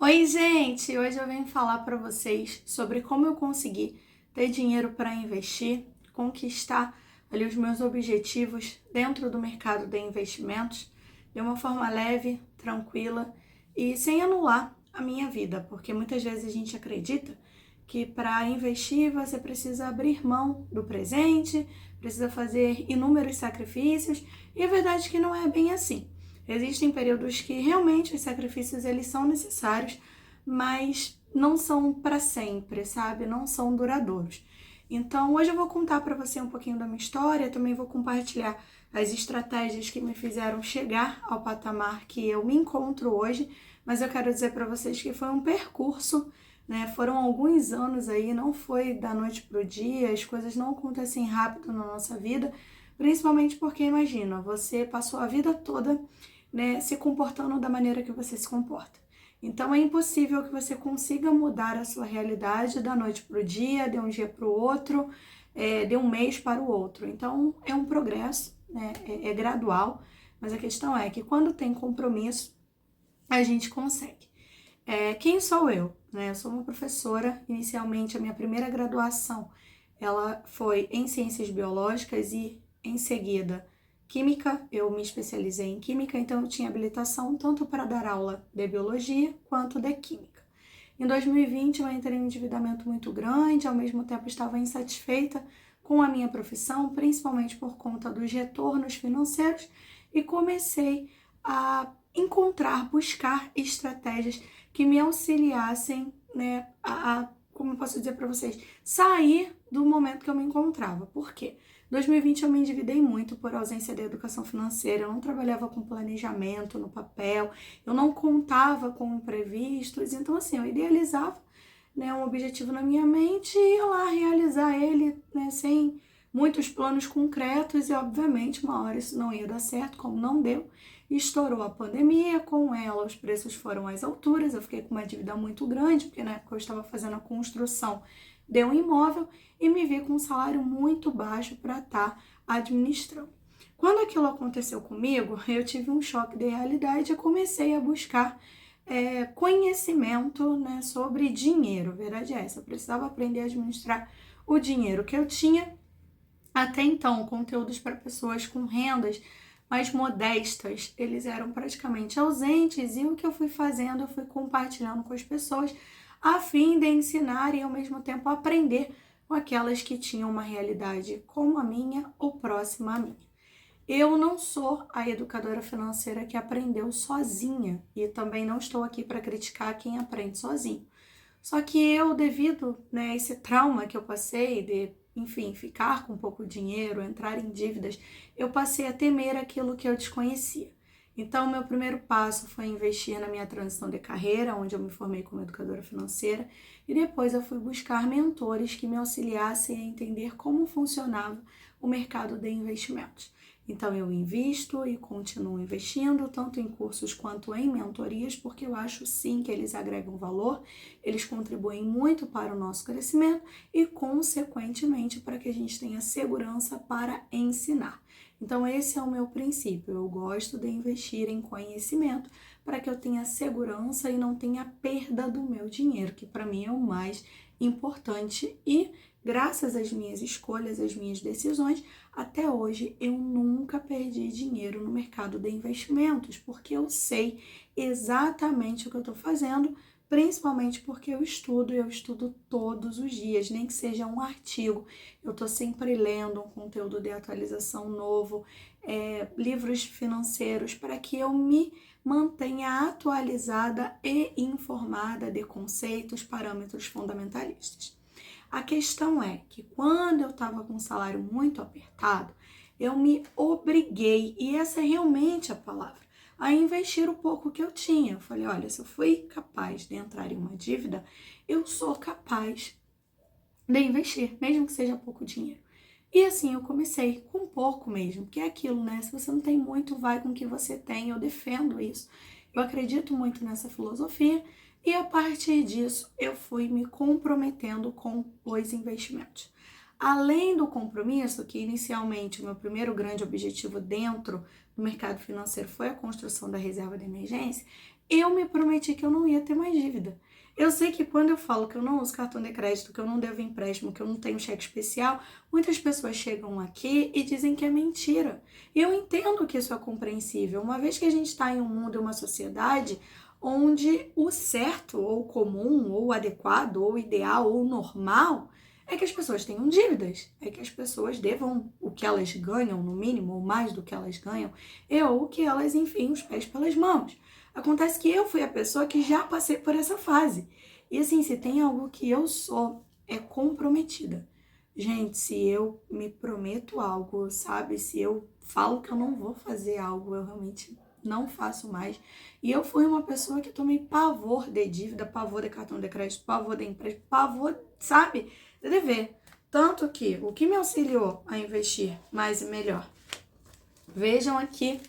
Oi, gente! Hoje eu venho falar para vocês sobre como eu consegui ter dinheiro para investir, conquistar ali os meus objetivos dentro do mercado de investimentos de uma forma leve, tranquila e sem anular a minha vida, porque muitas vezes a gente acredita que para investir você precisa abrir mão do presente, precisa fazer inúmeros sacrifícios, e a verdade é que não é bem assim. Existem períodos que realmente os sacrifícios eles são necessários, mas não são para sempre, sabe? Não são duradouros. Então, hoje eu vou contar para você um pouquinho da minha história, também vou compartilhar as estratégias que me fizeram chegar ao patamar que eu me encontro hoje, mas eu quero dizer para vocês que foi um percurso, né? Foram alguns anos aí, não foi da noite pro dia, as coisas não acontecem rápido na nossa vida, principalmente porque imagina, você passou a vida toda, né, se comportando da maneira que você se comporta. Então é impossível que você consiga mudar a sua realidade da noite para o dia, de um dia para o outro, de um mês para o outro. Então é um progresso, né, é gradual, mas a questão é que quando tem compromisso, a gente consegue. Quem sou eu? Né? Eu sou uma professora, inicialmente a minha primeira graduação ela foi em ciências biológicas e em seguida química. Eu me especializei em química, então eu tinha habilitação tanto para dar aula de biologia quanto de química. Em 2020 eu entrei em um endividamento muito grande, ao mesmo tempo estava insatisfeita com a minha profissão, principalmente por conta dos retornos financeiros, e comecei a encontrar, buscar estratégias que me auxiliassem, né, como eu posso dizer para vocês, sair do momento que eu me encontrava. Por quê? Em 2020 eu me endividei muito por ausência de educação financeira, eu não trabalhava com planejamento no papel, eu não contava com imprevistos, então assim, eu idealizava, né, um objetivo na minha mente e ia lá realizar ele, né, sem muitos planos concretos, e obviamente uma hora isso não ia dar certo, como não deu. Estourou a pandemia, com ela os preços foram às alturas, eu fiquei com uma dívida muito grande, porque na época eu estava fazendo a construção de um imóvel e me vi com um salário muito baixo para estar administrando. Quando aquilo aconteceu comigo, eu tive um choque de realidade e comecei a buscar conhecimento, né, sobre dinheiro. A verdade é essa, eu precisava aprender a administrar o dinheiro que eu tinha. Até então, conteúdos para pessoas com rendas mais modestas, eles eram praticamente ausentes, e o que eu fui fazendo, eu fui compartilhando com as pessoas a fim de ensinar e ao mesmo tempo aprender com aquelas que tinham uma realidade como a minha ou próxima a minha. Eu não sou a educadora financeira que aprendeu sozinha, e também não estou aqui para criticar quem aprende sozinho. Só que eu, devido, né, a esse trauma que eu passei de, enfim, ficar com pouco dinheiro, entrar em dívidas, eu passei a temer aquilo que eu desconhecia. Então, meu primeiro passo foi investir na minha transição de carreira, onde eu me formei como educadora financeira, e depois eu fui buscar mentores que me auxiliassem a entender como funcionava o mercado de investimentos. Então, eu invisto e continuo investindo, tanto em cursos quanto em mentorias, porque eu acho sim que eles agregam valor, eles contribuem muito para o nosso crescimento e, consequentemente, para que a gente tenha segurança para ensinar. Então, esse é o meu princípio. Eu gosto de investir em conhecimento para que eu tenha segurança e não tenha perda do meu dinheiro, que para mim é o mais importante. E, graças às minhas escolhas, às minhas decisões, até hoje eu nunca perdi dinheiro no mercado de investimentos, porque eu sei exatamente o que eu estou fazendo, principalmente porque eu estudo todos os dias, nem que seja um artigo. Eu estou sempre lendo um conteúdo de atualização novo, livros financeiros, para que eu me mantenha atualizada e informada de conceitos, parâmetros fundamentalistas. A questão é que quando eu estava com um salário muito apertado, eu me obriguei, e essa é realmente a palavra, a investir o pouco que eu tinha. Eu falei, olha, se eu fui capaz de entrar em uma dívida, eu sou capaz de investir, mesmo que seja pouco dinheiro. E assim eu comecei, com pouco mesmo, que é aquilo, né? Se você não tem muito, vai com o que você tem, eu defendo isso. Eu acredito muito nessa filosofia, e a partir disso eu fui me comprometendo com os investimentos. Além do compromisso, que inicialmente o meu primeiro grande objetivo dentro do mercado financeiro foi a construção da reserva de emergência, eu me prometi que eu não ia ter mais dívida. Eu sei que quando eu falo que eu não uso cartão de crédito, que eu não devo empréstimo, que eu não tenho cheque especial, muitas pessoas chegam aqui e dizem que é mentira. E eu entendo que isso é compreensível, uma vez que a gente está em um mundo e uma sociedade onde o certo, ou comum, ou adequado, ou ideal, ou normal, é que as pessoas tenham dívidas, é que as pessoas devam o que elas ganham, no mínimo, ou mais do que elas ganham, ou que elas enfiem os pés pelas mãos. Acontece que eu fui a pessoa que já passei por essa fase. E assim, se tem algo que eu sou, é comprometida. Gente, se eu me prometo algo, sabe? Se eu falo que eu não vou fazer algo, eu realmente não faço mais. E eu fui uma pessoa que tomei pavor de dívida, pavor de cartão de crédito, pavor de empréstimo, pavor, sabe? De dever. Tanto que o que me auxiliou a investir mais e melhor? Vejam aqui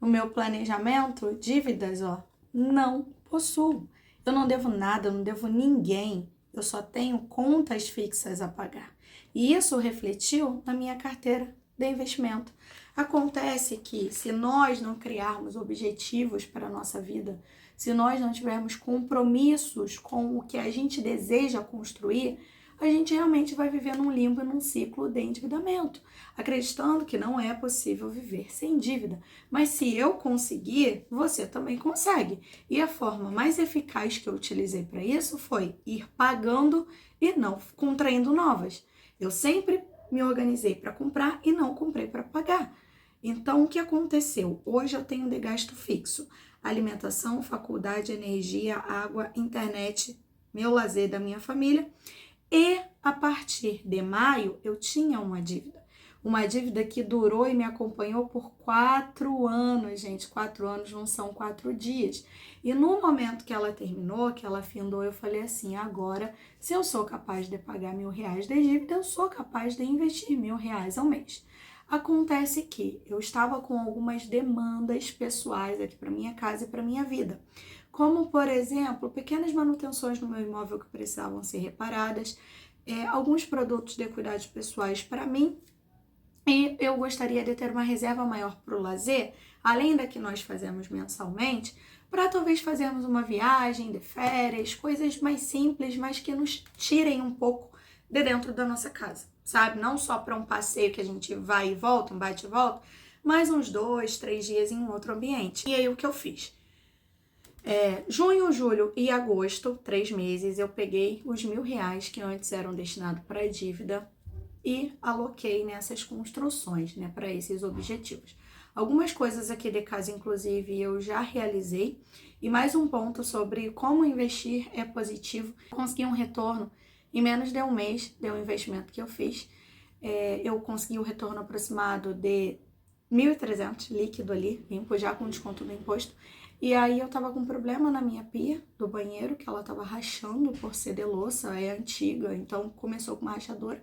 o meu planejamento, dívidas, ó, não possuo. Eu não devo nada, eu não devo ninguém. Eu só tenho contas fixas a pagar. E isso refletiu na minha carteira de investimento. Acontece que se nós não criarmos objetivos para a nossa vida, se nós não tivermos compromissos com o que a gente deseja construir, a gente realmente vai viver num limbo, num ciclo de endividamento, acreditando que não é possível viver sem dívida. Mas se eu conseguir, você também consegue. E a forma mais eficaz que eu utilizei para isso foi ir pagando e não contraindo novas. Eu sempre me organizei para comprar e não comprei para pagar. Então, o que aconteceu? Hoje eu tenho de gasto fixo: alimentação, faculdade, energia, água, internet, meu lazer da minha família. E a partir de maio eu tinha uma dívida. Uma dívida que durou e me acompanhou por 4 anos, gente. 4 anos não são 4 dias. E no momento que ela terminou, que ela findou, eu falei assim: agora, se eu sou capaz de pagar R$ 1.000 de dívida, eu sou capaz de investir R$ 1.000 ao mês. Acontece que eu estava com algumas demandas pessoais aqui para minha casa e para minha vida. Como, por exemplo, pequenas manutenções no meu imóvel que precisavam ser reparadas, alguns produtos de cuidados pessoais para mim, e eu gostaria de ter uma reserva maior para o lazer, além da que nós fazemos mensalmente, para talvez fazermos uma viagem de férias, coisas mais simples, mas que nos tirem um pouco de dentro da nossa casa, sabe? Não só para um passeio que a gente vai e volta, um bate e volta, mas uns 2, 3 dias em um outro ambiente. E aí o que eu fiz? Junho, julho e agosto, 3 meses, eu peguei os R$ 1.000 que antes eram destinados para dívida e aloquei nessas construções, né, para esses objetivos. Algumas coisas aqui de casa, inclusive, eu já realizei. E mais um ponto sobre como investir é positivo. Consegui um retorno em menos de um mês de um investimento que eu fiz. Eu consegui um retorno aproximado de 1.300 líquido ali, limpo já com desconto do imposto. E aí eu tava com um problema na minha pia do banheiro, que ela tava rachando por ser de louça, é antiga, então começou com uma rachadora.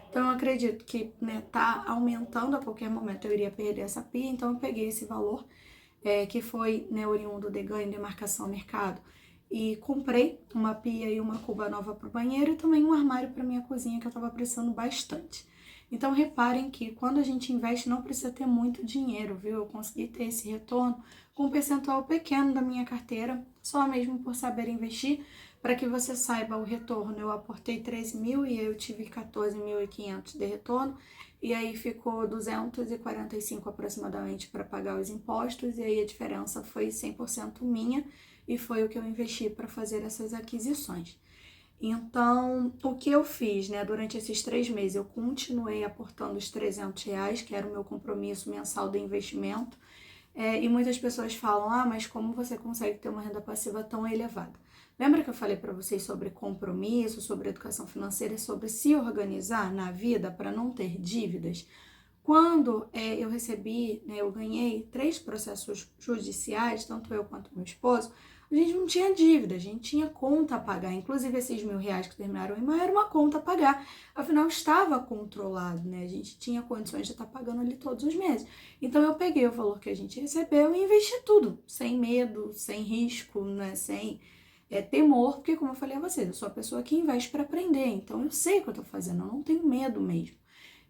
Então eu acredito que, né, tá aumentando, a qualquer momento eu iria perder essa pia, então eu peguei esse valor, que foi, né, oriundo de ganho de marcação ao mercado, e comprei uma pia e uma cuba nova pro banheiro e também um armário para minha cozinha, que eu tava precisando bastante. Então reparem que quando a gente investe não precisa ter muito dinheiro, viu? Eu consegui ter esse retorno com um percentual pequeno da minha carteira, só mesmo por saber investir. Para que você saiba o retorno, eu aportei 13.000 e eu tive 14.500 de retorno, e aí ficou 245 aproximadamente para pagar os impostos, e aí a diferença foi 100% minha, e foi o que eu investi para fazer essas aquisições. Então, o que eu fiz, né, durante esses 3 meses, eu continuei aportando os R$ 300, que era o meu compromisso mensal de investimento, e muitas pessoas falam: ah, mas como você consegue ter uma renda passiva tão elevada? Lembra que eu falei para vocês sobre compromisso, sobre educação financeira e sobre se organizar na vida para não ter dívidas? Quando eu recebi, né, eu ganhei 3 processos judiciais, tanto eu quanto meu esposo, a gente não tinha dívida, a gente tinha conta a pagar. Inclusive esses R$ 1.000 que terminaram em maio era uma conta a pagar. Afinal, estava controlado, né? A gente tinha condições de estar pagando ali todos os meses. Então eu peguei o valor que a gente recebeu e investi tudo, sem medo, sem risco, né? Sem temor, porque como eu falei a vocês, eu sou a pessoa que investe para aprender, então eu sei o que eu tô fazendo, eu não tenho medo mesmo.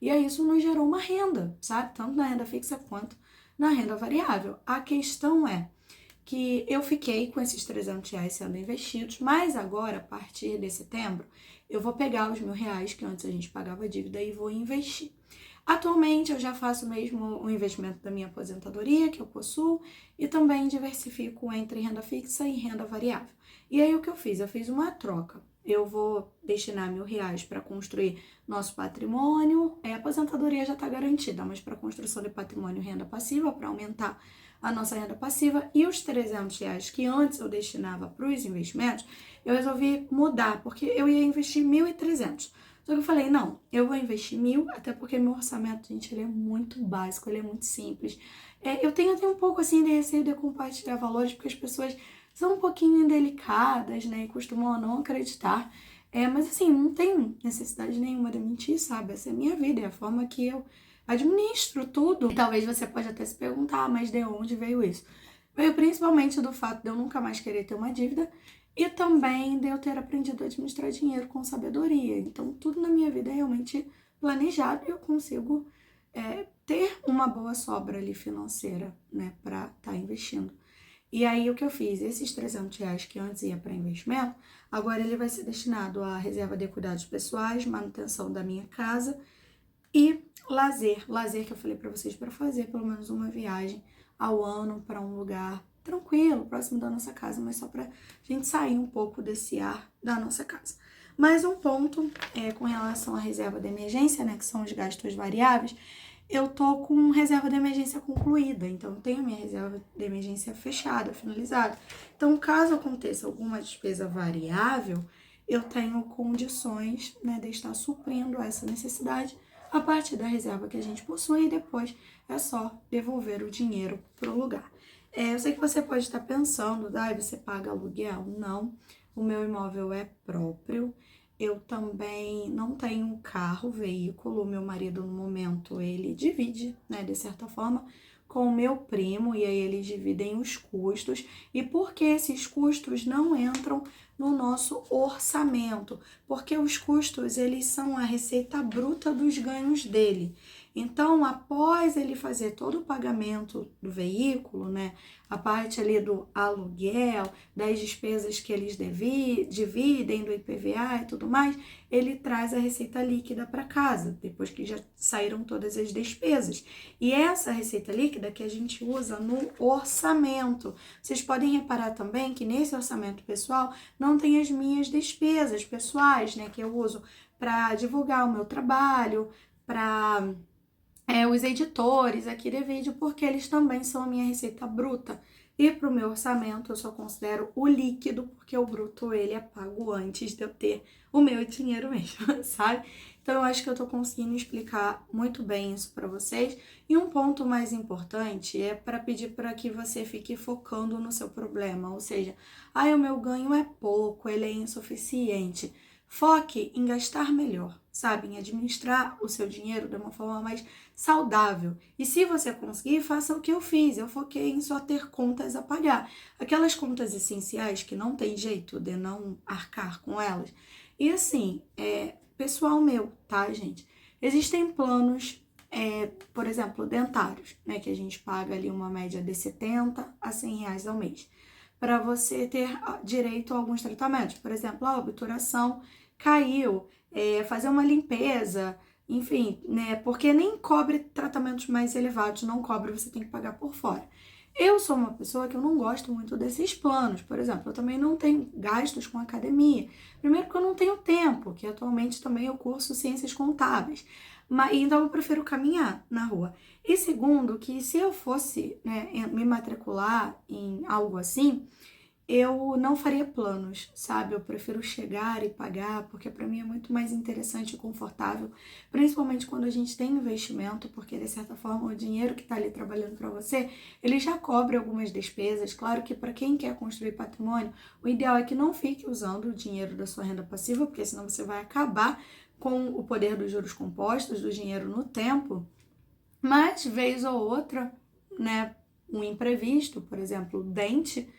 E aí isso nos gerou uma renda, sabe? Tanto na renda fixa quanto na renda variável. A questão é que eu fiquei com esses R$ 300 sendo investidos, mas agora, a partir de setembro, eu vou pegar os R$ 1.000 que antes a gente pagava a dívida e vou investir. Atualmente, eu já faço mesmo o investimento da minha aposentadoria, que eu possuo, e também diversifico entre renda fixa e renda variável. E aí, o que eu fiz? Eu fiz uma troca. Eu vou destinar R$ 1.000 para construir nosso patrimônio. A aposentadoria já está garantida, mas para construção de patrimônio e renda passiva, para aumentar a nossa renda passiva. E os R$ 300 que antes eu destinava para os investimentos, eu resolvi mudar, porque eu ia investir 1.300. Só que eu falei, não, eu vou investir 1.000, até porque meu orçamento, gente, ele é muito básico, ele é muito simples. Eu tenho até um pouco, assim, de receio de compartilhar valores, porque as pessoas são um pouquinho indelicadas, né, e costumam não acreditar. Mas, assim, não tem necessidade nenhuma de mentir, sabe? Essa é a minha vida, é a forma que eu administro tudo. E talvez você pode até se perguntar, mas de onde veio isso? Veio principalmente do fato de eu nunca mais querer ter uma dívida, e também de eu ter aprendido a administrar dinheiro com sabedoria. Então, tudo na minha vida é realmente planejado e eu consigo ter uma boa sobra ali financeira, né, para estar investindo. E aí, o que eu fiz? Esses R$ 300 que antes ia para investimento, agora ele vai ser destinado à reserva de cuidados pessoais, manutenção da minha casa e lazer. Lazer que eu falei para vocês, para fazer pelo menos uma viagem ao ano para um lugar tranquilo, próximo da nossa casa, mas só pra gente sair um pouco desse ar da nossa casa. Mais um ponto com relação à reserva de emergência, né, que são os gastos variáveis, eu tô com reserva de emergência concluída, então eu tenho minha reserva de emergência fechada, finalizada. Então, caso aconteça alguma despesa variável, eu tenho condições, né, de estar suprindo essa necessidade a partir da reserva que a gente possui e depois é só devolver o dinheiro para o lugar. Eu sei que você pode estar pensando, você paga aluguel? Não, o meu imóvel é próprio. Eu também não tenho carro, veículo. O meu marido, no momento, ele divide, né, de certa forma, com o meu primo, e aí eles dividem os custos. E por que esses custos não entram no nosso orçamento? Porque os custos, eles são a receita bruta dos ganhos dele. Então, após ele fazer todo o pagamento do veículo, né, a parte ali do aluguel, das despesas que eles dividem, do IPVA e tudo mais, ele traz a receita líquida para casa, depois que já saíram todas as despesas. E essa receita líquida que a gente usa no orçamento. Vocês podem reparar também que nesse orçamento pessoal não tem as minhas despesas pessoais, né, que eu uso para divulgar o meu trabalho, para os editores aqui de vídeo, porque eles também são a minha receita bruta. E para o meu orçamento eu só considero o líquido, porque o bruto ele é pago antes de eu ter o meu dinheiro mesmo, sabe? Então eu acho que eu tô conseguindo explicar muito bem isso para vocês. E um ponto mais importante é para pedir para que você fique focando no seu problema, ou seja, o meu ganho é pouco, ele é insuficiente. Foque em gastar melhor, sabe? Em administrar o seu dinheiro de uma forma mais saudável. E se você conseguir, faça o que eu fiz. Eu foquei em só ter contas a pagar. Aquelas contas essenciais que não tem jeito de não arcar com elas. E assim, pessoal meu, tá, gente? Existem planos, por exemplo, dentários, né? Que a gente paga ali uma média de R$ 70 a R$ 100 ao mês, para você ter direito a alguns tratamentos. Por exemplo, a obturação caiu, fazer uma limpeza, enfim, né? Porque nem cobre tratamentos mais elevados, não cobre, você tem que pagar por fora. Eu sou uma pessoa que eu não gosto muito desses planos. Por exemplo, eu também não tenho gastos com academia. Primeiro que eu não tenho tempo, que atualmente também eu curso ciências contábeis. Então eu prefiro caminhar na rua. E segundo, que se eu fosse, né, me matricular em algo assim, eu não faria planos, sabe? Eu prefiro chegar e pagar, porque para mim é muito mais interessante e confortável, principalmente quando a gente tem investimento, porque de certa forma o dinheiro que está ali trabalhando para você, ele já cobre algumas despesas. Claro que para quem quer construir patrimônio, o ideal é que não fique usando o dinheiro da sua renda passiva, porque senão você vai acabar com o poder dos juros compostos, do dinheiro no tempo. Mas, vez ou outra, né, um imprevisto, por exemplo, dente,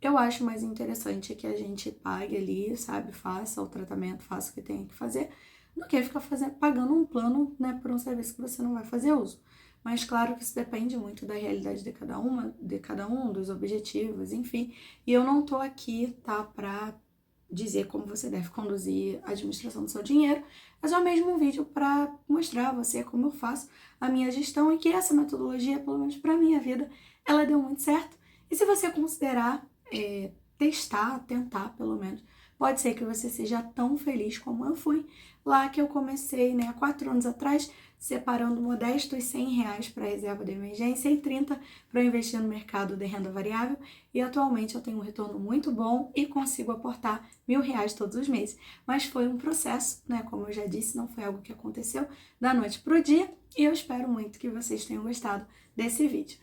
eu acho mais interessante que a gente pague ali, sabe, faça o tratamento, faça o que tem que fazer, do que ficar pagando um plano, né, por um serviço que você não vai fazer uso. mas claro que isso depende muito da realidade de cada um, dos objetivos, enfim. E eu não tô aqui, tá, pra dizer como você deve conduzir a administração do seu dinheiro, é só mesmo um vídeo para mostrar a você como eu faço a minha gestão e que essa metodologia, pelo menos para minha vida, ela deu muito certo. E se você considerar testar, tentar pelo menos, pode ser que você seja tão feliz como eu fui lá que eu comecei, né, há 4 anos atrás, separando modestos R$ 100 para reserva de emergência e 30 para investir no mercado de renda variável. E atualmente eu tenho um retorno muito bom e consigo aportar R$ 1.000 todos os meses. Mas foi um processo, né? Como eu já disse, não foi algo que aconteceu da noite para o dia. E eu espero muito que vocês tenham gostado desse vídeo.